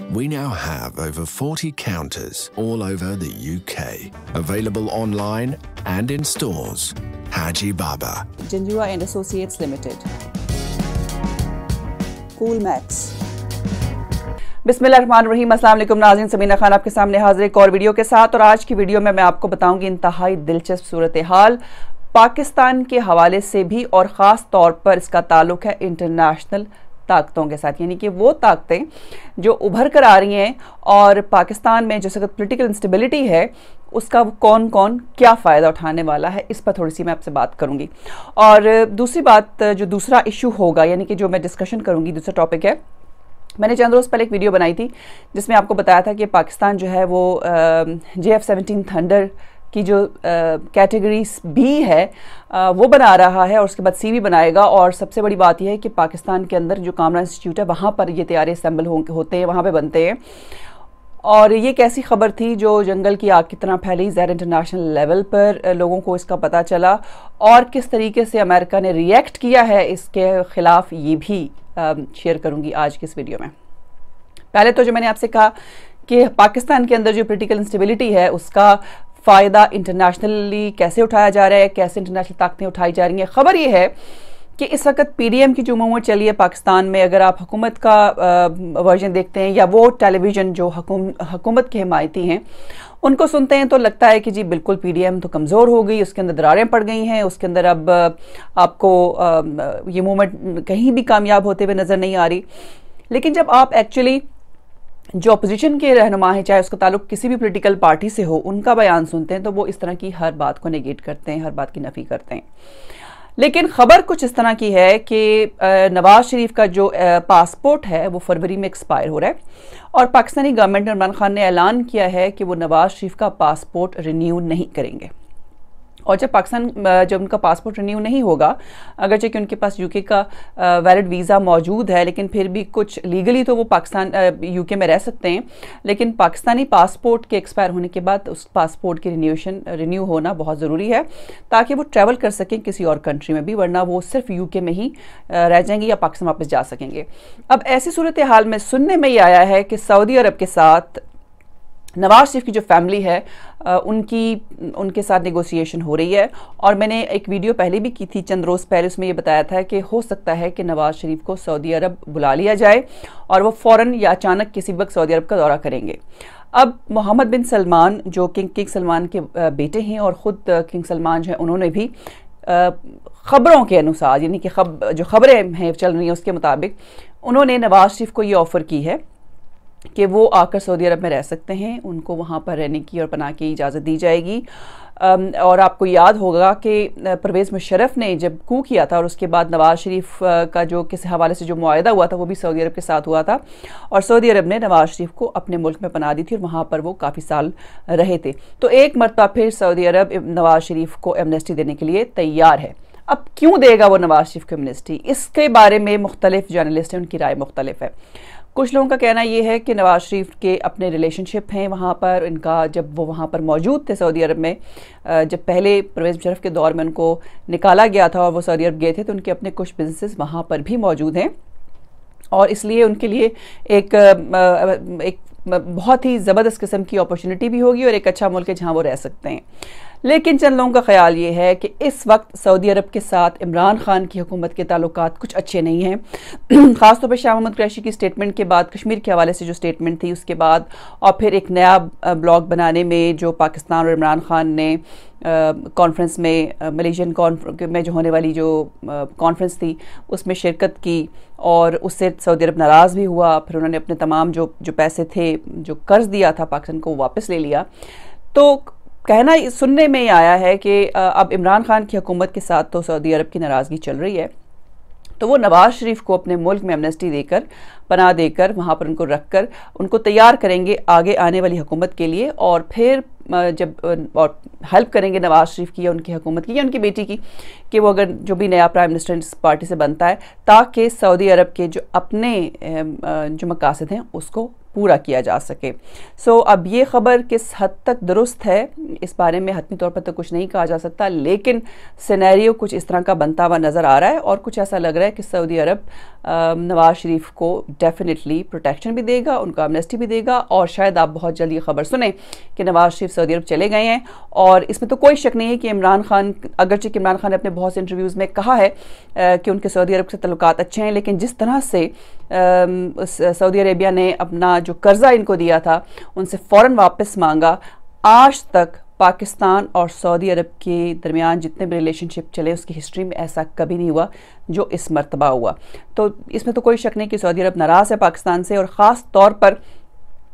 We now have over 40 counters all over the UK, available online and in stores. Haji Baba, Janjua and Associates Limited, Coolmax. बिस्मिल्लाहिर्रहमानिर्रहीम। अस्सलाम वालेकुम नाज़रीन, समीना खान आपके सामने हाजिर एक और वीडियो के साथ। और आज की वीडियो में मैं आपको बताऊंगी इंतहाई दिलचस्प सूरत हाल पाकिस्तान के हवाले से भी, और ख़ास तौर पर इसका ताल्लुक़ है इंटरनेशनल ताकतों के साथ, यानी कि वो ताकतें जो उभर कर आ रही हैं और पाकिस्तान में जो सख्त पोलिटिकल इंस्टेबिलिटी है उसका कौन कौन क्या फ़ायदा उठाने वाला है, इस पर थोड़ी सी मैं आपसे बात करूंगी। और दूसरी बात, जो दूसरा इशू होगा, यानी कि जो मैं डिस्कशन करूंगी, दूसरा टॉपिक है, मैंने चंद रोज़ पहले एक वीडियो बनाई थी जिसमें आपको बताया था कि पाकिस्तान जो है वो JF-17 थंडर की जो कैटेगरी बी है वो बना रहा है, और उसके बाद C भी बनाएगा। और सबसे बड़ी बात यह है कि पाकिस्तान के अंदर जो कामरा इंस्टीट्यूट है वहाँ पर ये तैयारी असेंबल होते हैं, वहाँ पे बनते हैं। और ये कैसी खबर थी जो जंगल की आग की तरह फैली, ज़ाहिर इंटरनेशनल लेवल पर लोगों को इसका पता चला, और किस तरीके से अमेरिका ने रिएक्ट किया है इसके ख़िलाफ़, ये भी शेयर करूँगी आज की इस वीडियो में। पहले तो जो मैंने आपसे कहा कि पाकिस्तान के अंदर जो पोलिटिकल इंस्टेबिलिटी है उसका फ़ायदा इंटरनेशनली कैसे उठाया जा रहा है, कैसे इंटरनेशनल ताकतें उठाई जा रही हैं। ख़बर ये है कि इस वक्त PDM की जो मूवमेंट चली है पाकिस्तान में, अगर आप हुकूमत का वर्जन देखते हैं या वो टेलीविज़न जो हुकूमत के हिमायती हैं उनको सुनते हैं, तो लगता है कि जी बिल्कुल PDM तो कमज़ोर हो गई, उसके अंदर दरारें पड़ गई हैं, उसके अंदर अब आपको ये मूवमेंट कहीं भी कामयाब होते हुए नज़र नहीं आ रही। लेकिन जब आप एक्चुअली जो अपोजिशन के रहनुमा हैं, चाहे उसका ताल्लुक किसी भी पॉलिटिकल पार्टी से हो, उनका बयान सुनते हैं तो वो इस तरह की हर बात को नेगेट करते हैं, हर बात की नफ़ी करते हैं। लेकिन ख़बर कुछ इस तरह की है कि नवाज़ शरीफ का जो पासपोर्ट है वो फरवरी में एक्सपायर हो रहा है, और पाकिस्तानी गवर्नमेंट ने, इमरान खान ने ऐलान किया है कि वो नवाज़ शरीफ का पासपोर्ट रिन्यू नहीं करेंगे। और जब उनका पासपोर्ट रिन्यू नहीं होगा, अगरचे कि उनके पास UK का वैलिड वीज़ा मौजूद है, लेकिन फिर भी कुछ लीगली तो वो पाकिस्तान UK में रह सकते हैं, लेकिन पाकिस्तानी पासपोर्ट के एक्सपायर होने के बाद उस पासपोर्ट की रिन्यू होना बहुत ज़रूरी है ताकि वो ट्रैवल कर सकें किसी और कंट्री में भी, वरना वो सिर्फ UK में ही रह जाएंगे या पाकिस्तान वापस जा सकेंगे। अब ऐसी सूरत हाल में सुनने में ये आया है कि सऊदी अरब के साथ नवाज़ शरीफ की जो फैमिली है उनके साथ नेगोशिएशन हो रही है। और मैंने एक वीडियो पहले भी की थी चंद रोज़ पहले, उसमें ये बताया था कि हो सकता है कि नवाज़ शरीफ को सऊदी अरब बुला लिया जाए और वो फ़ौरन या अचानक किसी वक्त सऊदी अरब का दौरा करेंगे। अब मोहम्मद बिन सलमान जो किंग सलमान के बेटे हैं और ख़ुद किंग सलमान जो है, उन्होंने भी ख़बरों के अनुसार, यानी कि जो ख़बरें हैं चल रही हैं उसके मुताबिक, उन्होंने नवाज़ शरीफ को ये ऑफ़र की है कि वो आकर सऊदी अरब में रह सकते हैं, उनको वहाँ पर रहने की और पनाह की इजाज़त दी जाएगी। और आपको याद होगा कि परवेज़ मुशर्रफ ने जब कू किया था और उसके बाद नवाज़ शरीफ का जो किसी हवाले से जो मुआहदा हुआ था वो भी सऊदी अरब के साथ हुआ था, और सऊदी अरब ने नवाज़ शरीफ को अपने मुल्क में पनाह दी थी और वहाँ पर वो काफ़ी साल रहे थे। तो एक मरतबा फिर सऊदी अरब नवाज़ शरीफ को एमनेस्टी देने के लिए तैयार है। अब क्यों देगा वो नवाज़ शरीफ को एमनेस्टी, इसके बारे में मुख्तलिफ जर्नलिस्ट हैं, उनकी राय मुख्तलिफ है। कुछ लोगों का कहना ये है कि नवाज़ शरीफ के अपने रिलेशनशिप हैं वहाँ पर, इनका जब वो वहाँ पर मौजूद थे सऊदी अरब में, जब पहले परवेज़ मुशर्रफ के दौर में उनको निकाला गया था और वो सऊदी अरब गए थे, तो उनके अपने कुछ बिजनेसेस वहाँ पर भी मौजूद हैं, और इसलिए उनके लिए एक बहुत ही ज़बरदस्त किस्म की अपॉर्चुनिटी भी होगी और एक अच्छा मुल्क है जहाँ वो रह सकते हैं। लेकिन चंद लोगों का ख्याल ये है कि इस वक्त सऊदी अरब के साथ इमरान खान की हुकूमत के ताल्लुकात कुछ अच्छे नहीं हैं। ख़ासतौर पर शाह महमूद कुरैशी की स्टेटमेंट के बाद, कश्मीर के हवाले से जो स्टेटमेंट थी उसके बाद, और फिर एक नया ब्लॉग बनाने में जो पाकिस्तान और इमरान खान ने कॉन्फ्रेंस में, मलेशियन में जो होने वाली जो कॉन्फ्रेंस थी उसमें शिरकत की, और उससे सऊदी अरब नाराज़ भी हुआ। फिर उन्होंने अपने तमाम जो पैसे थे, जो कर्ज दिया था पाकिस्तान को, वापस ले लिया। तो कहना सुनने में आया है कि अब इमरान खान की हुकूमत के साथ तो सऊदी अरब की नाराज़गी चल रही है, तो वो नवाज़ शरीफ को अपने मुल्क में एमनेस्टी देकर, पनाह देकर, वहाँ पर उनको रख कर उनको तैयार करेंगे आगे आने वाली हुकूमत के लिए, और फिर जब और हेल्प करेंगे नवाज़ शरीफ की या उनकी हुकूमत की या उनकी बेटी की, कि वो अगर जो भी नया प्राइम मिनिस्टर इस पार्टी से बनता है, ताकि सऊदी अरब के जो अपने जो मकासद हैं उसको पूरा किया जा सके। अब ये ख़बर किस हद तक दुरुस्त है इस बारे में हतमी तौर पर तो कुछ नहीं कहा जा सकता, लेकिन सिनेरियो कुछ इस तरह का बनता हुआ नज़र आ रहा है और कुछ ऐसा लग रहा है कि सऊदी अरब नवाज शरीफ को डेफिनेटली प्रोटेक्शन भी देगा, उनका एमनेस्टी भी देगा और शायद आप बहुत जल्द ये खबर सुने कि नवाज शरीफ सऊदी अरब चले गए हैं। और इसमें तो कोई शक नहीं है कि इमरान खान, अगरचे कि इमरान खान ने अपने बहुत से इंटरव्यूज़ में कहा है कि उनके सऊदी अरब से तल्लुकात अच्छे हैं, लेकिन जिस तरह से सऊदी अरेबिया ने अपना जो कर्जा इनको दिया था उनसे फ़ौरन वापस मांगा, आज तक पाकिस्तान और सऊदी अरब के दरमियान जितने भी रिलेशनशिप चले उसकी हिस्ट्री में ऐसा कभी नहीं हुआ जो इस मर्तबा हुआ। तो इसमें तो कोई शक नहीं कि सऊदी अरब नाराज़ है पाकिस्तान से, और ख़ास तौर पर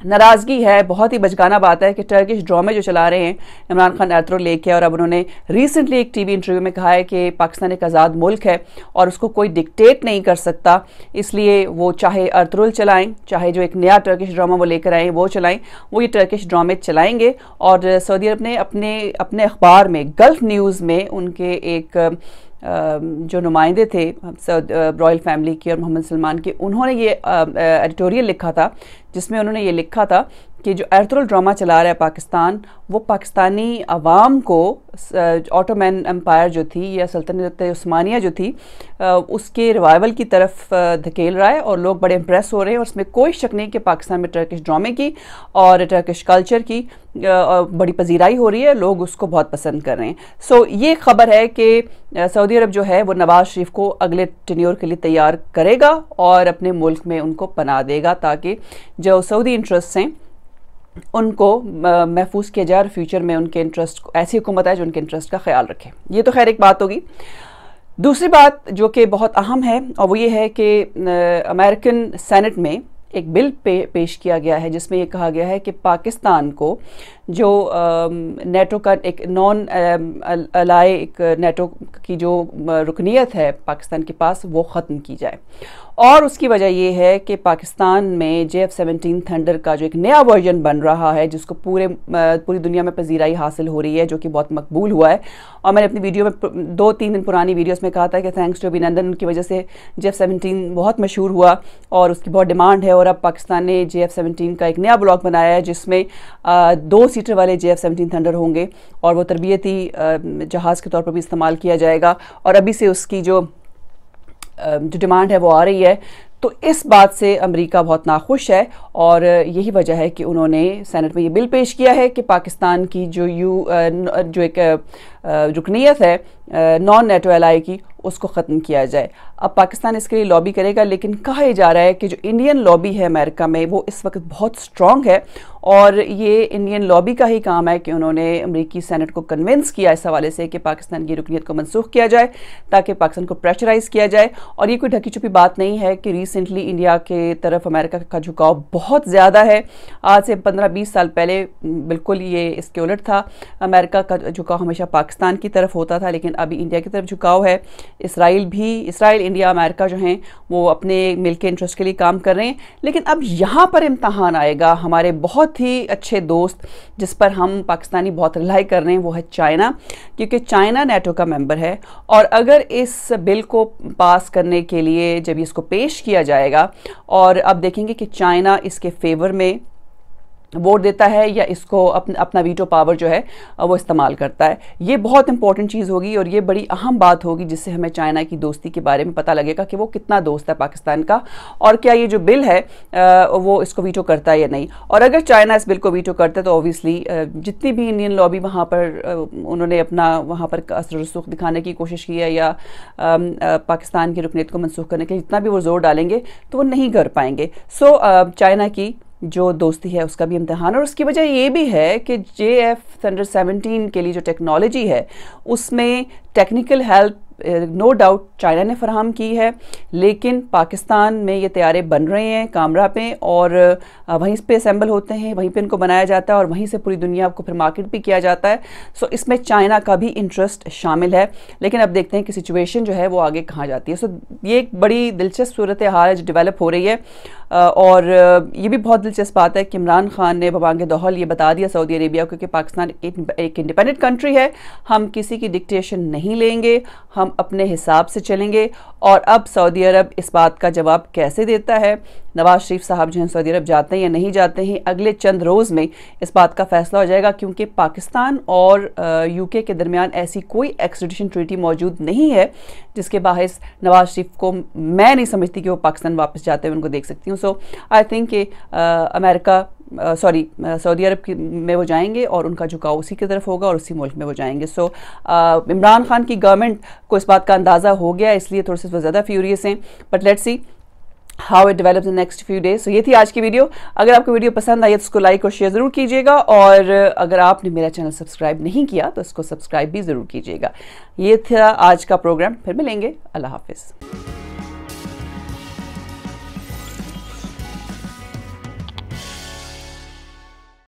नाराज़गी है, बहुत ही बचकाना बात है कि टर्किश ड्रामे जो चला रहे हैं इमरान खान एर्तुगरुल लेके, और अब उन्होंने रिसेंटली एक टीवी इंटरव्यू में कहा है कि पाकिस्तान एक आज़ाद मुल्क है और उसको कोई डिक्टेट नहीं कर सकता, इसलिए वो चाहे एर्तुगरुल चलाएं, चाहे जो एक नया टर्किश ड्रामा वो लेकर आए वो चलाएं, वो ये टर्किश ड्रामे चलाएंगे। और सऊदी अरब ने अपने अखबार में, गल्फ न्यूज़ में, उनके एक जो नुमाइंदे थे रॉयल फैमिली के और मोहम्मद सलमान के, उन्होंने ये एडिटोरियल लिखा था जिसमें उन्होंने ये लिखा था कि जो एर्तुगरुल ड्रामा चला रहा है पाकिस्तान, वो पाकिस्तानी अवाम को ऑटोमैन एम्पायर जो थी या सल्तनत उस्मानिया जो थी उसके रिवाइवल की तरफ धकेल रहा है और लोग बड़े इंप्रेस हो रहे हैं। और उसमें कोई शक नहीं कि पाकिस्तान में टर्किश ड्रामे की और टर्किश कल्चर की बड़ी पजीराई हो रही है, लोग उसको बहुत पसंद कर रहे हैं। ये खबर है कि सऊदी अरब जो है वो नवाज शरीफ को अगले टेन्योर के लिए तैयार करेगा और अपने मुल्क में उनको पना देगा ताकि जो सऊदी इंटरेस्ट हैं उनको महफूज किया जाए और फ्यूचर में उनके इंटरेस्ट, ऐसी हुकूमत है जो उनके इंटरेस्ट का ख्याल रखे। ये तो खैर एक बात होगी। दूसरी बात जो कि बहुत अहम है और वो ये है कि अमेरिकन सेनेट में एक बिल पेश किया गया है जिसमें ये कहा गया है कि पाकिस्तान को जो नेटो का एक नॉन अलाय, एक नेटो की जो रुकनीत है पाकिस्तान के पास, वो ख़त्म की जाए। और उसकी वजह ये है कि पाकिस्तान में JF-17 थंडर का जो एक नया वर्जन बन रहा है जिसको पूरी दुनिया में पजीराई हासिल हो रही है, जो कि बहुत मकबूल हुआ है। और मैंने अपनी वीडियो में 2-3 दिन पुरानी वीडियोस में कहा था कि थैंक्स टू अभिनंदन, उनकी वजह से JF-17 बहुत मशहूर हुआ और उसकी बहुत डिमांड है। और अब पाकिस्तान ने JF-17 का एक नया ब्लॉक बनाया है जिसमें 2 सीटर वाले JF-17 थंडर होंगे और वो तरबियती जहाज़ के तौर पर भी इस्तेमाल किया जाएगा। और अभी से उसकी जो डिमांड है वो आ रही है। तो इस बात से अमेरिका बहुत नाखुश है और यही वजह है कि उन्होंने सेनेट में ये बिल पेश किया है कि पाकिस्तान की जो एक रुकनीत है नॉन नेटो एलाई की, उसको ख़त्म किया जाए। अब पाकिस्तान इसके लिए लॉबी करेगा, लेकिन कहा जा रहा है कि जो इंडियन लॉबी है अमेरिका में वो इस वक्त बहुत स्ट्रॉन्ग है और ये इंडियन लॉबी का ही काम है कि उन्होंने अमेरिकी सेनेट को कन्विंस किया इस हवाले से कि पाकिस्तान की रुकनीत को मनसूख किया जाए ताकि पाकिस्तान को प्रेशराइज़ किया जाए। और ये कोई ढकी छुपी बात नहीं है कि रिसेंटली इंडिया के तरफ अमेरिका का झुकाव बहुत ज़्यादा है। आज से 15-20 साल पहले बिल्कुल ये इसके उलट था, अमेरिका का झुकाव हमेशा पाकिस्तान की तरफ होता था, लेकिन अभी इंडिया की तरफ झुकाव है। इसराइल, इंडिया, अमेरिका जो हैं वो अपने मिल के इंटरेस्ट के लिए काम कर रहे हैं। लेकिन अब यहाँ पर इम्तहान आएगा हमारे बहुत ही अच्छे दोस्त जिस पर हम पाकिस्तानी बहुत रिलाई कर रहे हैं, वो है चाइना, क्योंकि चाइना नेटो का मेंबर है। और अगर इस बिल को पास करने के लिए जब इसको पेश किया जाएगा और अब देखेंगे कि चाइना इसके फेवर में वोट देता है या इसको अपना वीटो पावर जो है वो इस्तेमाल करता है, ये बहुत इंपॉर्टेंट चीज़ होगी और ये बड़ी अहम बात होगी जिससे हमें चाइना की दोस्ती के बारे में पता लगेगा कि वो कितना दोस्त है पाकिस्तान का और क्या ये जो बिल है वो इसको वीटो करता है या नहीं। और अगर चाइना इस बिल को वीटो करता है तो ऑब्वियसली जितनी भी इंडियन लॉबी वहाँ पर उन्होंने अपना वहाँ पर असर रसूख दिखाने की कोशिश की है या पाकिस्तान की रुकनीत को मनसूख करने के लिए जितना भी वो जोर डालेंगे तो वो नहीं कर पाएंगे। चाइना की जो दोस्ती है उसका भी इम्तिहान। और उसकी वजह ये भी है कि JF-17 के लिए जो टेक्नोलॉजी है उसमें technical help no doubt China ने फराहम की है, लेकिन पाकिस्तान में ये तैयारे बन रहे हैं कामरा पे और वहीं पे असेंबल होते हैं, वहीं पे इनको बनाया जाता है और वहीं से पूरी दुनिया को फिर मार्केट भी किया जाता है। इसमें चाइना का भी इंटरेस्ट शामिल है। लेकिन अब देखते हैं कि सिचुएशन जो है वो आगे कहाँ जाती है। ये एक बड़ी दिलचस्प सूरत हाल है जो डेवलप हो रही है। और ये भी बहुत दिलचस्प बात है कि इमरान खान ने बबांग दोहल ये बता दिया सऊदी अरेबिया को कि पाकिस्तान एक इंडिपेंडेंट कंट्री है, हम किसी की डिक्टेशन नहीं लेंगे, हम अपने हिसाब से चलेंगे। और अब सऊदी अरब इस बात का जवाब कैसे देता है, नवाज शरीफ साहब जो हैं सऊदी अरब जाते हैं या नहीं जाते हैं, अगले चंद रोज़ में इस बात का फैसला हो जाएगा, क्योंकि पाकिस्तान और यूके के दरमियान ऐसी कोई एक्सट्रेडिशन ट्रीटी मौजूद नहीं है जिसके बाहिस नवाज शरीफ को, मैं नहीं समझती कि वो पाकिस्तान वापस जाते हुए उनको देख सकती हूँ। सो आई थिंक कि सऊदी अरब में वो जाएंगे और उनका झुकाव उसी की तरफ होगा और उसी मुल्क में वो जाएंगे। सो इमरान खान की गवर्नमेंट को इस बात का अंदाज़ा हो गया, इसलिए थोड़े से ज़्यादा फ्यूरियस हैं, but let's see how it develops in next few days. So ये थी आज की वीडियो। अगर आपको वीडियो पसंद आई तो इसको लाइक और शेयर ज़रूर कीजिएगा, और अगर आपने मेरा चैनल सब्सक्राइब नहीं किया तो इसको सब्सक्राइब भी ज़रूर कीजिएगा। ये था आज का प्रोग्राम, फिर मिलेंगे। अल्लाह हाफिज़।